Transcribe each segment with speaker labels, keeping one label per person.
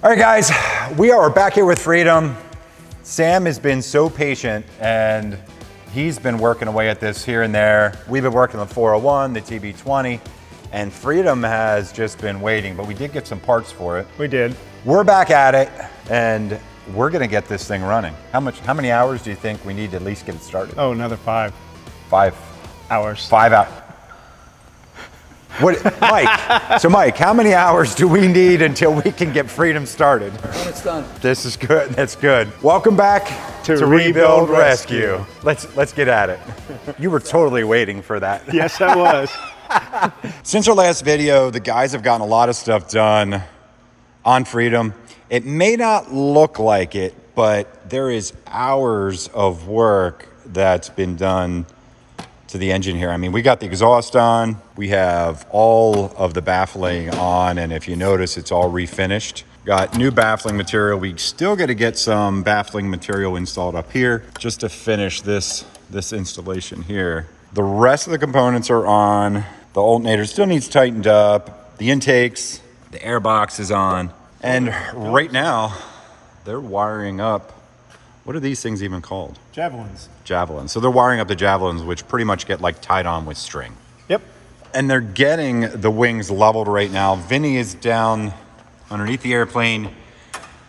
Speaker 1: All right, guys, we are back here with Freedom. Sam has been so patient and he's been working away at this here and there. We've been working on the 401, the TB20, and Freedom has just been waiting, but we did get some parts for it.
Speaker 2: We did.
Speaker 1: We're back at it and we're gonna get this thing running. How many hours do you think we need to at least get it started?
Speaker 2: Oh, another 5
Speaker 1: hours.
Speaker 2: 5 hours.
Speaker 1: What, Mike? So Mike, how many hours do we need until we can get Freedom started?
Speaker 3: When it's done.
Speaker 1: This is good. That's good. Welcome back to Rebuild Rescue. Let's get at it. You were totally waiting for that.
Speaker 2: Yes, I was.
Speaker 1: Since our last video, the guys have gotten a lot of stuff done on Freedom. It may not look like it, but there is hours of work that's been done to the engine here. I mean, we got the exhaust on, we have all of the baffling on, and if you notice, it's all refinished. Got new baffling material. We still got to get some baffling material installed up here just to finish this installation here. The rest of the components are on. The alternator still needs tightened up. The intakes, the air box is on. And right now, they're wiring up. What are these things even called?
Speaker 2: Javelins.
Speaker 1: Javelins. So they're wiring up the javelins, which pretty much get like tied on with string.
Speaker 2: Yep.
Speaker 1: And they're getting the wings leveled right now. Vinny is down underneath the airplane,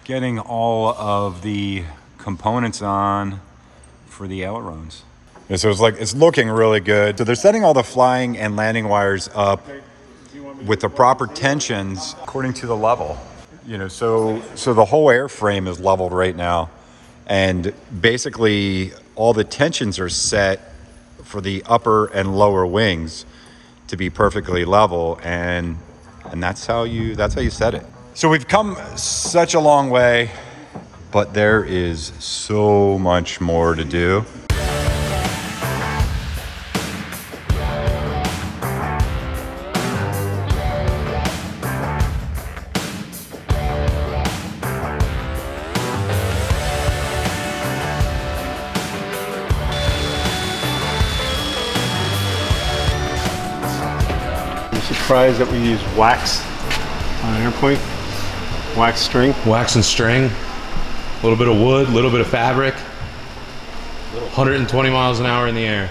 Speaker 1: getting all of the components on for the ailerons. Yeah, so it's looking really good. So they're setting all the flying and landing wires up with the proper tensions according to the level. You know, so the whole airframe is leveled right now. And basically all the tensions are set for the upper and lower wings to be perfectly level, and that's how you set it. So we've come such a long way, but there is so much more to do.
Speaker 2: Surprised that we use wax on an airplane. Wax string.
Speaker 4: Wax and string. A little bit of wood, a little bit of fabric. 120 miles an hour in the air.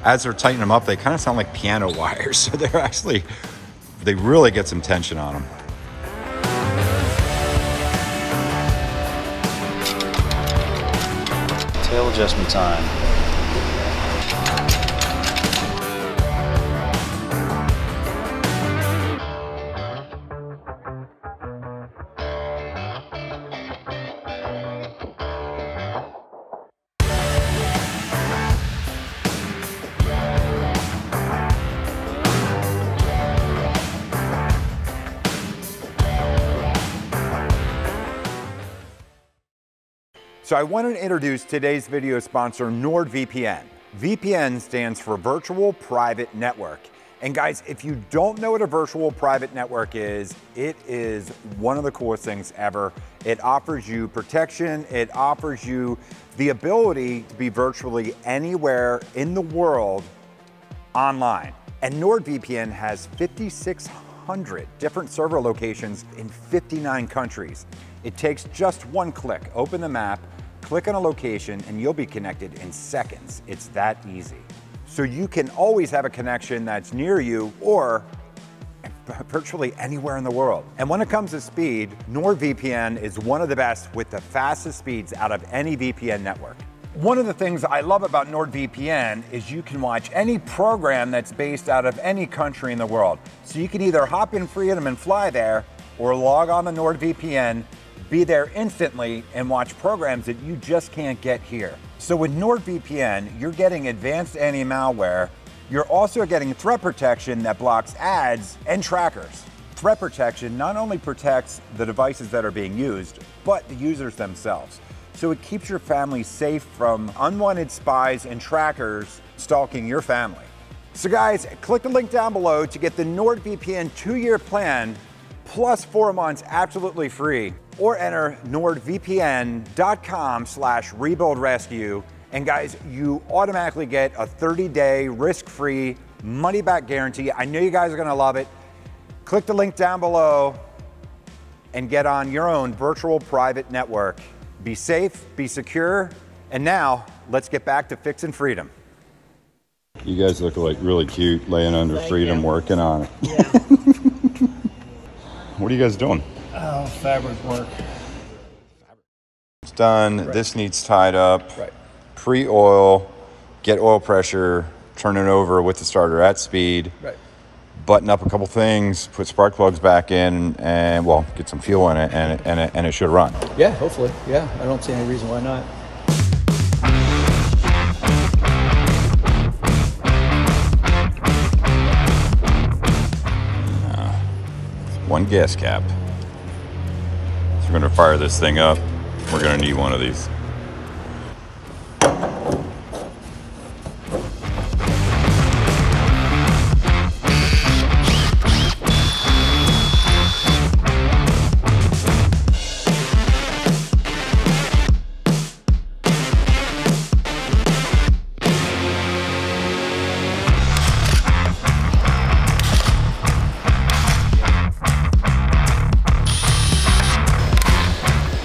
Speaker 1: As they're tightening them up, they kind of sound like piano wires. So they really get some tension on them.
Speaker 3: Tail adjustment time.
Speaker 1: So I want to introduce today's video sponsor, NordVPN. VPN stands for Virtual Private Network. And guys, if you don't know what a virtual private network is, it is one of the coolest things ever. It offers you protection. It offers you the ability to be virtually anywhere in the world online. And NordVPN has 5,600 different server locations in 59 countries. It takes just one click. Open the map, click on a location, and you'll be connected in seconds. It's that easy. So you can always have a connection that's near you or virtually anywhere in the world. And when it comes to speed, NordVPN is one of the best with the fastest speeds out of any VPN network. One of the things I love about NordVPN is you can watch any program that's based out of any country in the world. So you can either hop in Freedom and fly there, or log on to NordVPN, be there instantly, and watch programs that you just can't get here. So with NordVPN, you're getting advanced anti-malware. You're also getting threat protection that blocks ads and trackers. Threat protection not only protects the devices that are being used, but the users themselves. So it keeps your family safe from unwanted spies and trackers stalking your family. So guys, click the link down below to get the NordVPN 2-year plan, plus 4 months absolutely free, or enter nordvpn.com/rebuildrescue. And guys, you automatically get a 30-day risk-free money-back guarantee. I know you guys are gonna love it. Click the link down below and get on your own virtual private network. Be safe, be secure, and now let's get back to fixing Freedom.
Speaker 3: You guys look like really cute laying under Freedom, working on it.
Speaker 5: Yeah.
Speaker 3: What are you guys doing?
Speaker 2: Oh, fabric work.
Speaker 3: It's done.
Speaker 1: Right.
Speaker 3: This needs tied up.
Speaker 1: Right.
Speaker 3: Pre-oil, get oil pressure, turn it over with the starter at speed.
Speaker 1: Right.
Speaker 3: Button up a couple things, put spark plugs back in, and well, get some fuel in it, and it should run.
Speaker 5: Yeah, hopefully. Yeah, I don't see any reason why not.
Speaker 3: One gas cap. So we're gonna fire this thing up. We're gonna need one of these.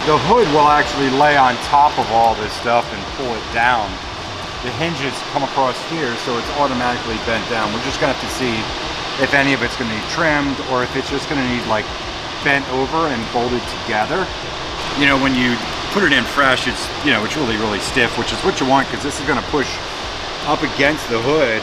Speaker 1: The hood will actually lay on top of all this stuff and pull it down. The hinges come across here, so it's automatically bent down. We're just gonna have to see if any of it's gonna need trimmed or if it's just gonna need like bent over and bolted together. You know, when you put it in fresh, it's, you know, it's really, really stiff, which is what you want because this is gonna push up against the hood.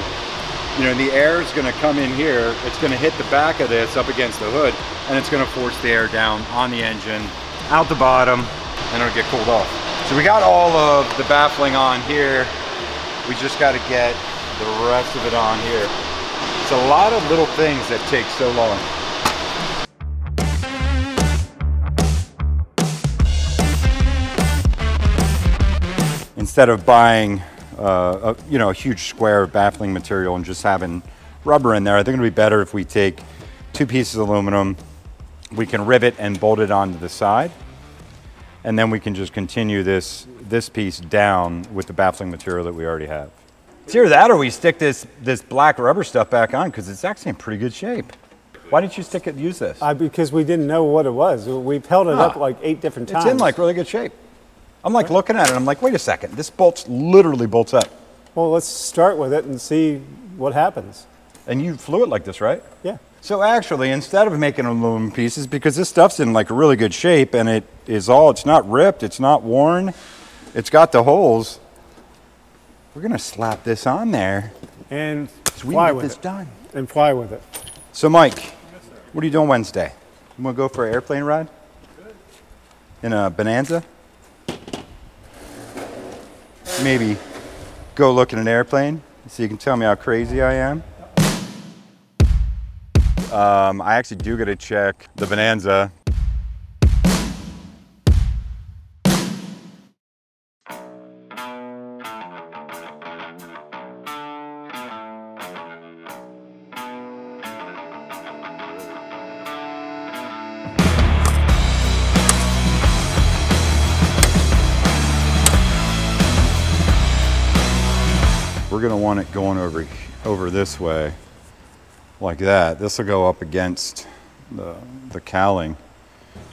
Speaker 1: You know, the air is gonna come in here, it's gonna hit the back of this up against the hood, and it's gonna force the air down on the engine, out the bottom, and it'll get cooled off. So we got all of the baffling on here. We just got to get the rest of it on here. It's a lot of little things that take so long. Instead of buying a huge square of baffling material and just having rubber in there, I think it'd be better if we take 2 pieces of aluminum. We can rivet and bolt it onto the side, and then we can just continue this piece down with the baffling material that we already have. It's either that or we stick this black rubber stuff back on because it's actually in pretty good shape. Why didn't you use this?
Speaker 2: Because we didn't know what it was. We've held it up like 8 different times.
Speaker 1: It's in like really good shape. I'm like looking at it, I'm like, wait a second, this literally bolts up.
Speaker 2: Well, let's start with it and see what happens.
Speaker 1: And you flew it like this, right?
Speaker 2: Yeah.
Speaker 1: So actually, instead of making aluminum pieces, because this stuff's in like a really good shape and it's not ripped, it's not worn, it's got the holes, we're gonna slap this on there
Speaker 2: And
Speaker 1: so we
Speaker 2: fly
Speaker 1: can get
Speaker 2: with
Speaker 1: this
Speaker 2: it.
Speaker 1: done.
Speaker 2: And fly with it.
Speaker 1: So Mike, what are you doing Wednesday? You wanna go for an airplane ride? In a Bonanza? Maybe go look at an airplane so you can tell me how crazy I am. I actually do get to check the Bonanza. We're gonna want it going over this way, like that. This will go up against the cowling,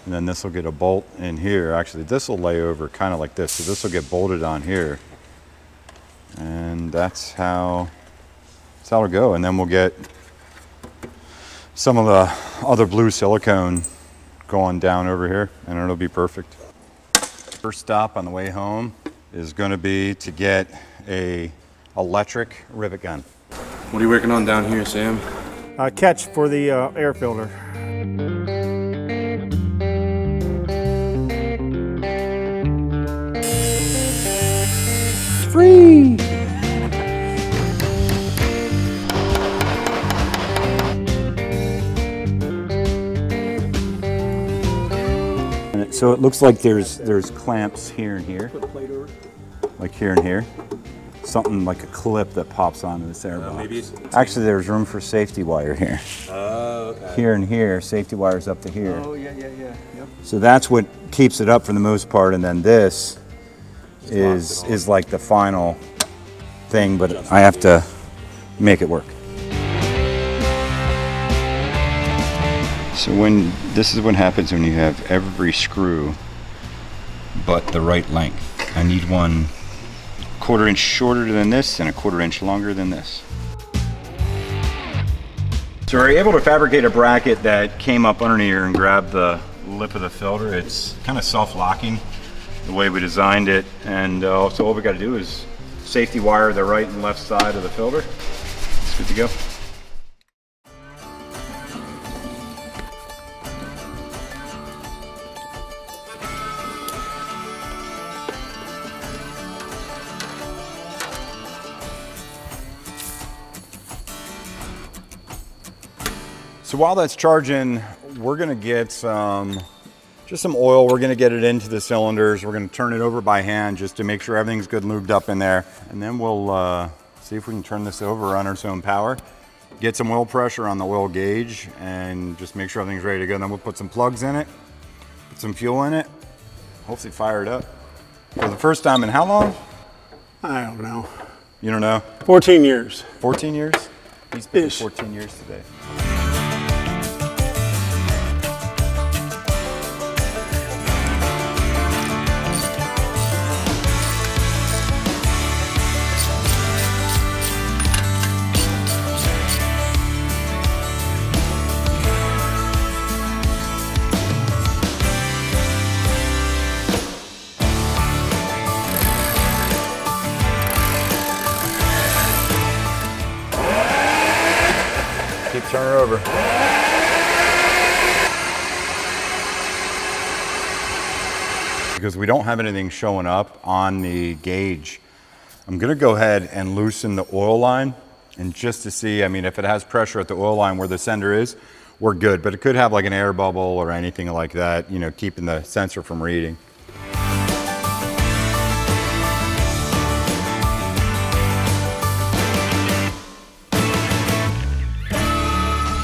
Speaker 1: and then this will get a bolt in here. Actually, this will lay over kind of like this, so this will get bolted on here, and that's how it'll go. And then we'll get some of the other blue silicone going down over here, and it'll be perfect. First stop on the way home is going to be to get a electric rivet gun.
Speaker 6: What are you working on down here, Sam?
Speaker 2: Catch for the air filter.
Speaker 1: Free! So it looks like there's clamps here and here, like here and here. something like a clip that pops onto this airbox.
Speaker 6: Maybe
Speaker 1: Actually, there's room for safety wire here.
Speaker 6: okay.
Speaker 1: Here and here, safety wires up to here.
Speaker 5: Oh, yeah. Yep.
Speaker 1: So that's what keeps it up for the most part, and then this is like the final thing, but I have to make it work. So this is what happens when you have every screw but the right length. I need one 1/4 inch shorter than this and a 1/4 inch longer than this. So we're able to fabricate a bracket that came up under here and grabbed the lip of the filter. It's kind of self-locking the way we designed it, and so all we got to do is safety wire the right and left side of the filter. It's good to go. So while that's charging, we're gonna get just some oil. We're gonna get it into the cylinders. We're gonna turn it over by hand just to make sure everything's good lubed up in there. And then we'll see if we can turn this over on its own power, get some oil pressure on the oil gauge, and just make sure everything's ready to go. And then we'll put some plugs in it, put some fuel in it, hopefully fire it up. For the first time in how long?
Speaker 2: I don't know.
Speaker 1: You don't know?
Speaker 2: 14 years.
Speaker 1: 14 years? He's been
Speaker 2: Ish.
Speaker 1: 14 years today. Keep turning her over. Because we don't have anything showing up on the gauge, I'm gonna go ahead and loosen the oil line, and just to see, I mean, if it has pressure at the oil line where the sender is, we're good. But it could have like an air bubble or anything like that, you know, keeping the sensor from reading.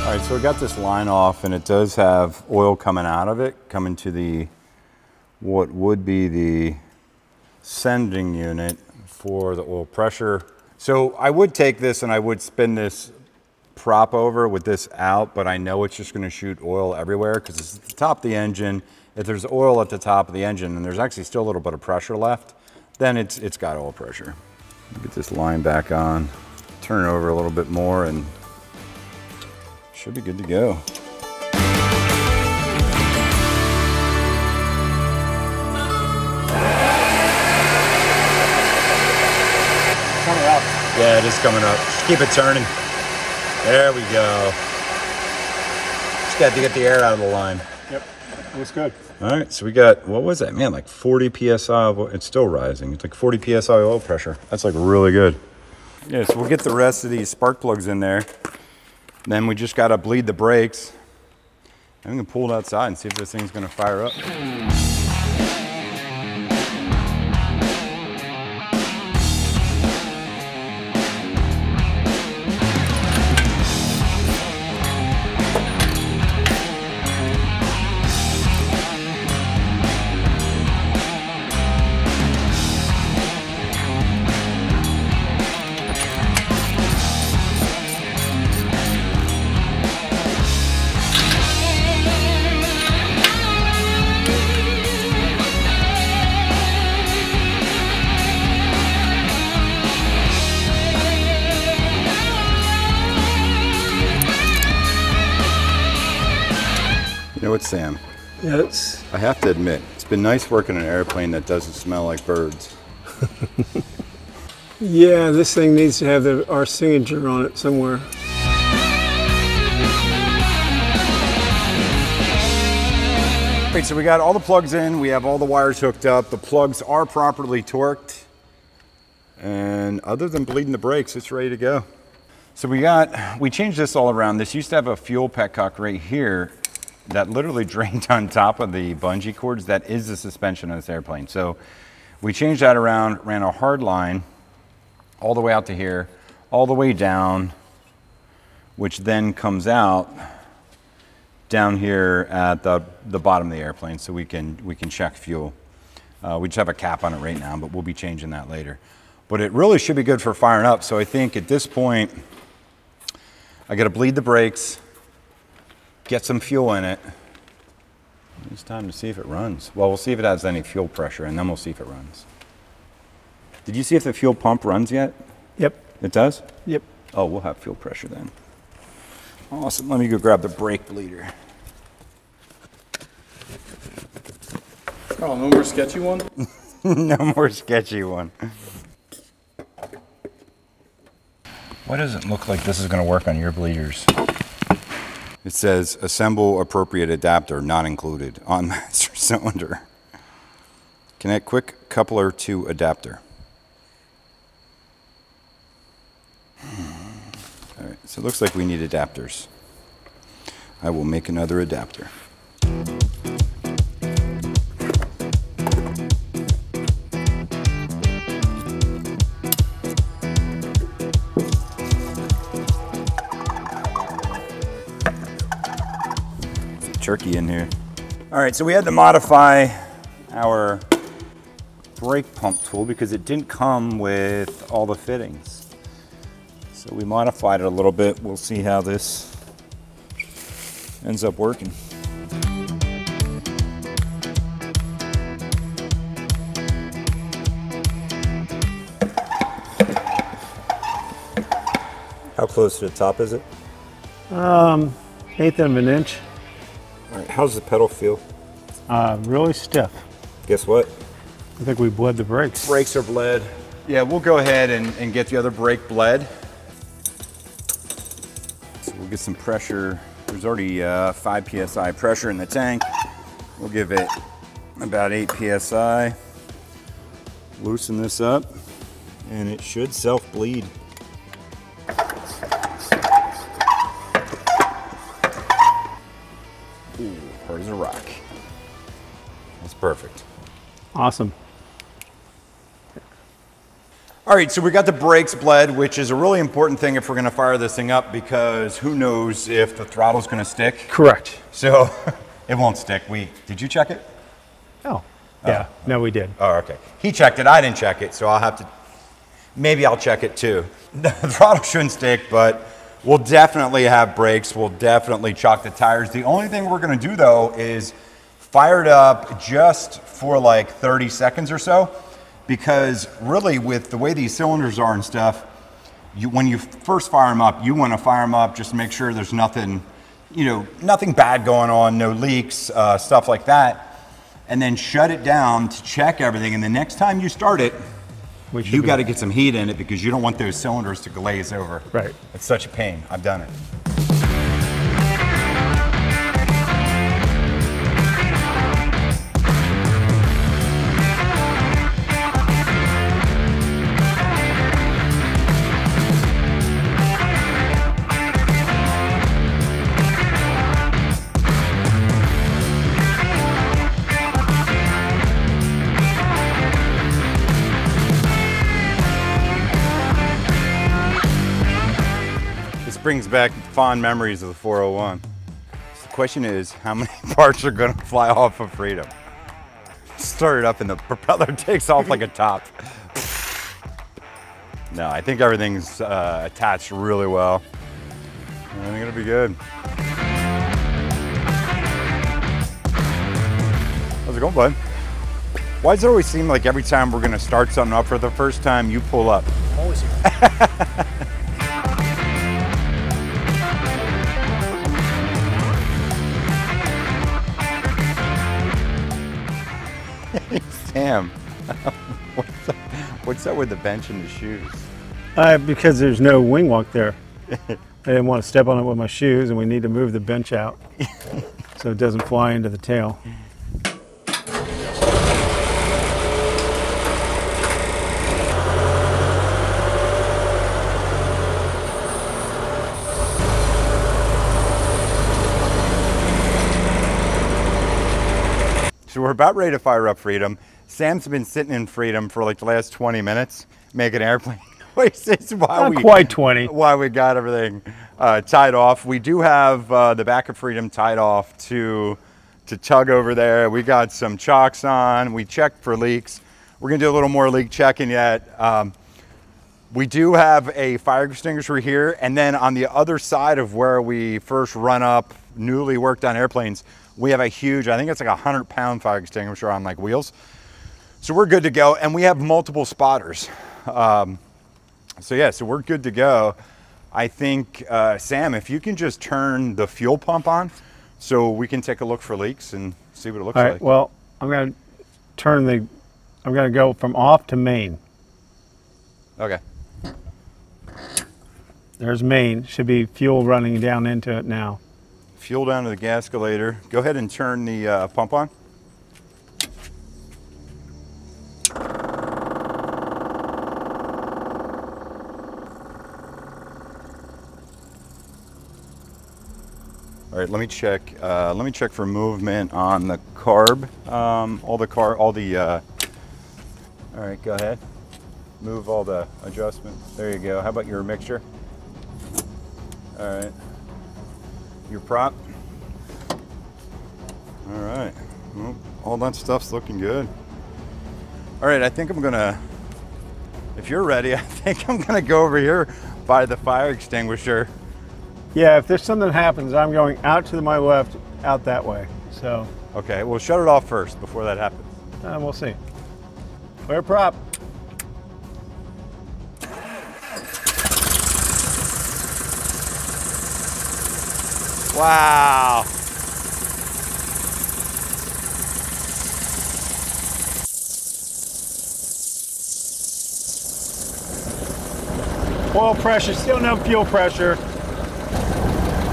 Speaker 1: All right, so we got this line off, and it does have oil coming out of it, coming to the, what would be the sending unit for the oil pressure. So I would take this and I would spin this prop over with this out, but I know it's just gonna shoot oil everywhere because it's at the top of the engine. If there's oil at the top of the engine and there's actually still a little bit of pressure left, then it's got oil pressure. Get this line back on, turn it over a little bit more, and should be good to go.
Speaker 5: Coming up.
Speaker 1: Yeah, it is coming up. Just keep it turning. There we go. Just got to get the air out of the line.
Speaker 2: Yep, looks good.
Speaker 1: All right, so we got, what was that? Man, like 40 PSI of oil. It's still rising. It's like 40 PSI oil pressure. That's like really good. Yeah, so we'll get the rest of these spark plugs in there. Then we just got to bleed the brakes. And we can pull it outside and see if this thing's going to fire up. You know what, Sam?
Speaker 2: Yes.
Speaker 1: I have to admit, it's been nice working in an airplane that doesn't smell like birds.
Speaker 2: Yeah, this thing needs to have our signature on it somewhere.
Speaker 1: Great, so we got all the plugs in, we have all the wires hooked up, the plugs are properly torqued, and other than bleeding the brakes, it's ready to go. So we changed this all around. This used to have a fuel petcock right here that literally drained on top of the bungee cords. That is the suspension of this airplane. So we changed that around, ran a hard line all the way out to here, all the way down, which then comes out down here at the bottom of the airplane, so we can check fuel. We just have a cap on it right now, but we'll be changing that later. But it really should be good for firing up. So I think at this point, I got to bleed the brakes, get some fuel in it. It's time to see if it runs. Well, we'll see if it has any fuel pressure, and then we'll see if it runs. Did you see if the fuel pump runs yet?
Speaker 2: Yep.
Speaker 1: It does?
Speaker 2: Yep.
Speaker 1: Oh, we'll have fuel pressure then. Awesome. Let me go grab the brake bleeder.
Speaker 6: Oh, no more sketchy one?
Speaker 1: No more sketchy one. Why does it look like this is going to work on your bleeders? It says assemble appropriate adapter not included on master cylinder. Connect quick coupler to adapter. All right, so it looks like we need adapters. I will make another adapter. Turkey in here. All right, so we had to modify our brake pump tool because it didn't come with all the fittings. So we modified it a little bit. We'll see how this ends up working. How close to the top is it?
Speaker 2: 1/8 of an inch.
Speaker 1: All right, how's the pedal feel?
Speaker 2: Really stiff.
Speaker 1: Guess what?
Speaker 2: I think we bled the brakes.
Speaker 1: Brakes are bled. Yeah, we'll go ahead and get the other brake bled. So we'll get some pressure. There's already 5 PSI pressure in the tank. We'll give it about 8 PSI. Loosen this up, and it should self-bleed. Ooh, hard as a rock. That's perfect.
Speaker 2: Awesome.
Speaker 1: All right, so we got the brakes bled, which is a really important thing if we're gonna fire this thing up, because who knows if the throttle's gonna stick.
Speaker 2: Correct.
Speaker 1: So it won't stick. Did you check it?
Speaker 2: Oh, yeah. No, we did.
Speaker 1: Oh, okay. He checked it, I didn't check it, so maybe I'll check it too. The throttle shouldn't stick, but we'll definitely have brakes. We'll definitely chock the tires. The only thing we're gonna do though is fire it up just for like 30 seconds or so, because really with the way these cylinders are and stuff, when you first fire them up, you wanna fire them up just to make sure there's nothing, nothing bad going on, no leaks, stuff like that. And then shut it down to check everything. And the next time you start it, you got to get some heat in it because you don't want those cylinders to glaze over.
Speaker 2: Right.
Speaker 1: It's such a pain. I've done it. Brings back fond memories of the 401. So the question is, how many parts are going to fly off of Freedom? Start it up and the propeller takes off like a top. No, I think everything's attached really well. I think it'll be good. How's it going, bud? Why does it always seem like every time we're going to start something up for the first time, you pull up?
Speaker 5: I'm always here.
Speaker 1: Sam, what's up with the bench and the shoes?
Speaker 2: Because there's no wing walk there. I didn't want to step on it with my shoes, and we need to move the bench out so it doesn't fly into the tail.
Speaker 1: So we're about ready to fire up Freedom. Sam's been sitting in Freedom for like the last 20 minutes, making airplane places while
Speaker 2: Not quite 20.
Speaker 1: while we got everything tied off. We do have the back of Freedom tied off to tug over there. We got some chocks on. We checked for leaks. We're gonna do a little more leak checking yet. We do have a fire extinguisher here, and then on the other side of where we first run up newly worked on airplanes, we have a huge, I think it's like 100-pound fire extinguisher on like wheels. So we're good to go, and we have multiple spotters. So yeah, so we're good to go. I think, Sam, if you can just turn the fuel pump on so we can take a look for leaks and see what it looks
Speaker 2: All right,
Speaker 1: like.
Speaker 2: well, I'm going to go from off to main.
Speaker 1: Okay.
Speaker 2: There's main. Should be fuel running down into it now.
Speaker 1: Fuel down to the gascolator. Go ahead and turn the pump on. All right, let me check. Let me check for movement on the carb. All right, go ahead. Move all the adjustments. There you go. How about your mixture? All right. Your prop. All right. Well, all that stuff's looking good. All right, I think I'm gonna, if you're ready, I think I'm gonna go over here by the fire extinguisher.
Speaker 2: Yeah, if there's something that happens, I'm going out to my left, out that way. So
Speaker 1: Okay, we'll shut it off first before that happens.
Speaker 2: we'll see. Clear prop.
Speaker 1: Wow.
Speaker 2: Oil pressure, still no fuel pressure.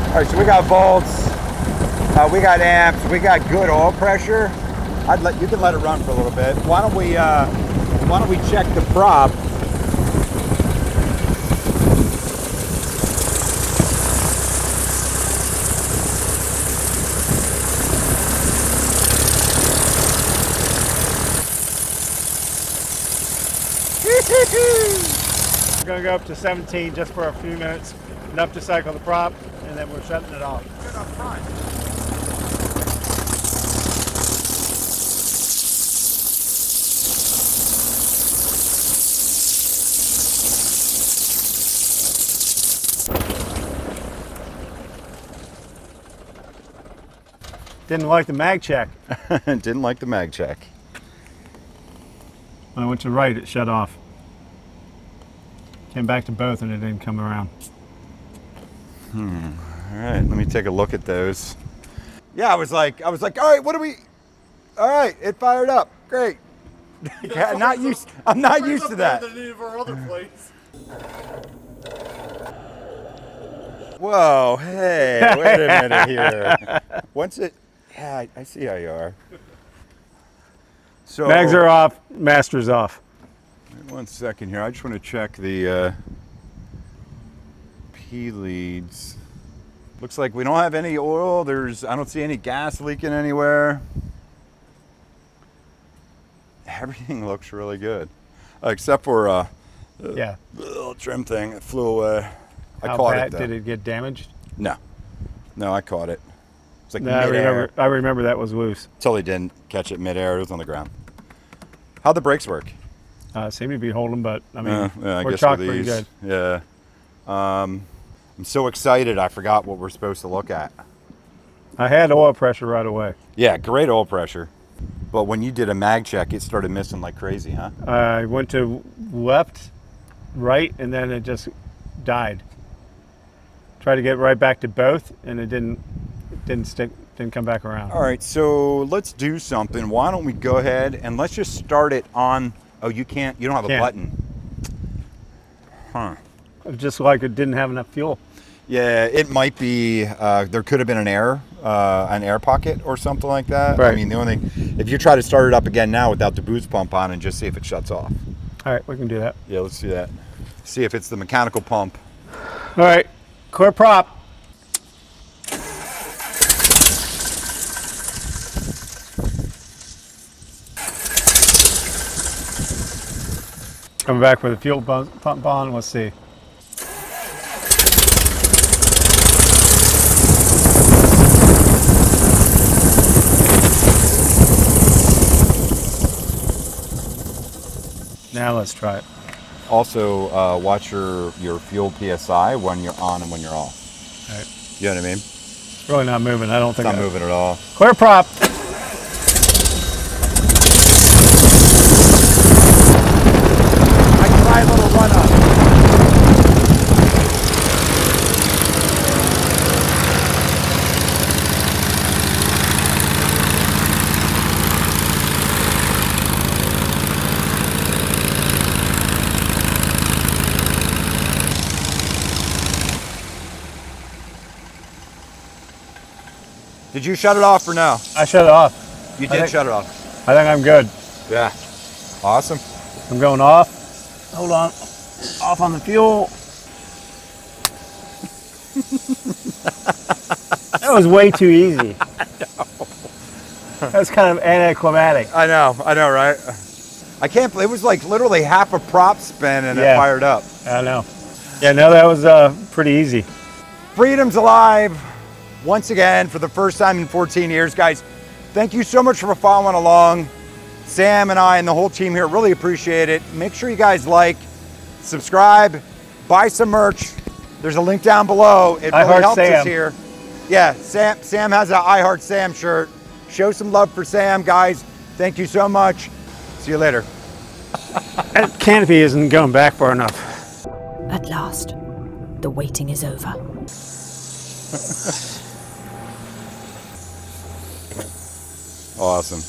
Speaker 1: All right, so we got volts, we got amps, we got good oil pressure. You can let it run for a little bit. Why don't we check the prop?
Speaker 2: We're going to go up to 17 just for a few minutes, enough to cycle the prop, and then we're shutting it off.
Speaker 1: Good up front.
Speaker 2: Didn't like the mag check.
Speaker 1: Didn't like the mag check.
Speaker 2: When I went to right, it shut off. Came back to both and it didn't come around.
Speaker 1: All right, let me take a look at those. Yeah, I was like, all right, what do we? All right, it fired up. Great. Yeah, I'm not used to that. Whoa, hey, wait a minute here. Once it, yeah, I see how you are. So
Speaker 2: Mags are off, master's off.
Speaker 1: 1 second here. I just want to check the P leads. Looks like we don't have any oil. I don't see any gas leaking anywhere. Everything looks really good, except for
Speaker 2: Yeah.
Speaker 1: the little trim thing that flew away. I
Speaker 2: How
Speaker 1: caught
Speaker 2: bad
Speaker 1: it though.
Speaker 2: did it get damaged?
Speaker 1: No, I caught it. It's like
Speaker 2: No, I
Speaker 1: midair.
Speaker 2: remember that was loose.
Speaker 1: Totally didn't catch it midair. It was on the ground. How'd the brakes work?
Speaker 2: Seem to be holding, but I mean,
Speaker 1: Yeah, I
Speaker 2: we're
Speaker 1: guess
Speaker 2: chalked
Speaker 1: with
Speaker 2: pretty
Speaker 1: these.
Speaker 2: good.
Speaker 1: Yeah. I'm so excited. I forgot what we're supposed to look at.
Speaker 2: I had oil pressure right away.
Speaker 1: Yeah, great oil pressure. But when you did a mag check, it started missing like crazy, huh?
Speaker 2: I went to left, right, and then it just died. Tried to get right back to both, and it didn't come back around.
Speaker 1: All right, so let's do something. Why don't we go ahead and let's just start it on, oh, you don't have a button. Huh.
Speaker 2: Just like it didn't have enough fuel.
Speaker 1: Yeah, it might be, there could have been an air pocket or something like that.
Speaker 2: Right.
Speaker 1: I mean, the only thing, if you try to start it up again now without the boost pump on and just see if it shuts off.
Speaker 2: All right, we can do that.
Speaker 1: Yeah, let's do that. See if it's the mechanical pump.
Speaker 2: All right, clear prop. Coming back with a fuel pump on. Let's see. Now let's try it.
Speaker 1: Also, watch your fuel PSI when you're on and when you're off.
Speaker 2: All right.
Speaker 1: You know what I mean?
Speaker 2: It's really not moving. I don't think
Speaker 1: It's not moving at all.
Speaker 2: Clear prop.
Speaker 1: I can try a little run up. Did you shut it off or no?
Speaker 2: I shut it off.
Speaker 1: You did shut it off.
Speaker 2: I think I'm good.
Speaker 1: Yeah. Awesome.
Speaker 2: I'm going off. Hold on. Off on the fuel. That was way too easy. That was kind of anticlimactic.
Speaker 1: I know, right? I can't believe it was like literally half a prop spin and it
Speaker 2: Yeah.
Speaker 1: fired up.
Speaker 2: I know. Yeah, no, that was pretty easy.
Speaker 1: Freedom's alive once again for the first time in 14 years. Guys, thank you so much for following along. Sam and I and the whole team here really appreciate it. Make sure you guys like, subscribe, buy some merch. There's a link down below. It really helps us here. Yeah, Sam has an I Heart Sam shirt. Show some love for Sam, guys. Thank you so much. See you later.
Speaker 2: That canopy isn't going back far enough.
Speaker 7: At last, the waiting is over.
Speaker 1: Awesome.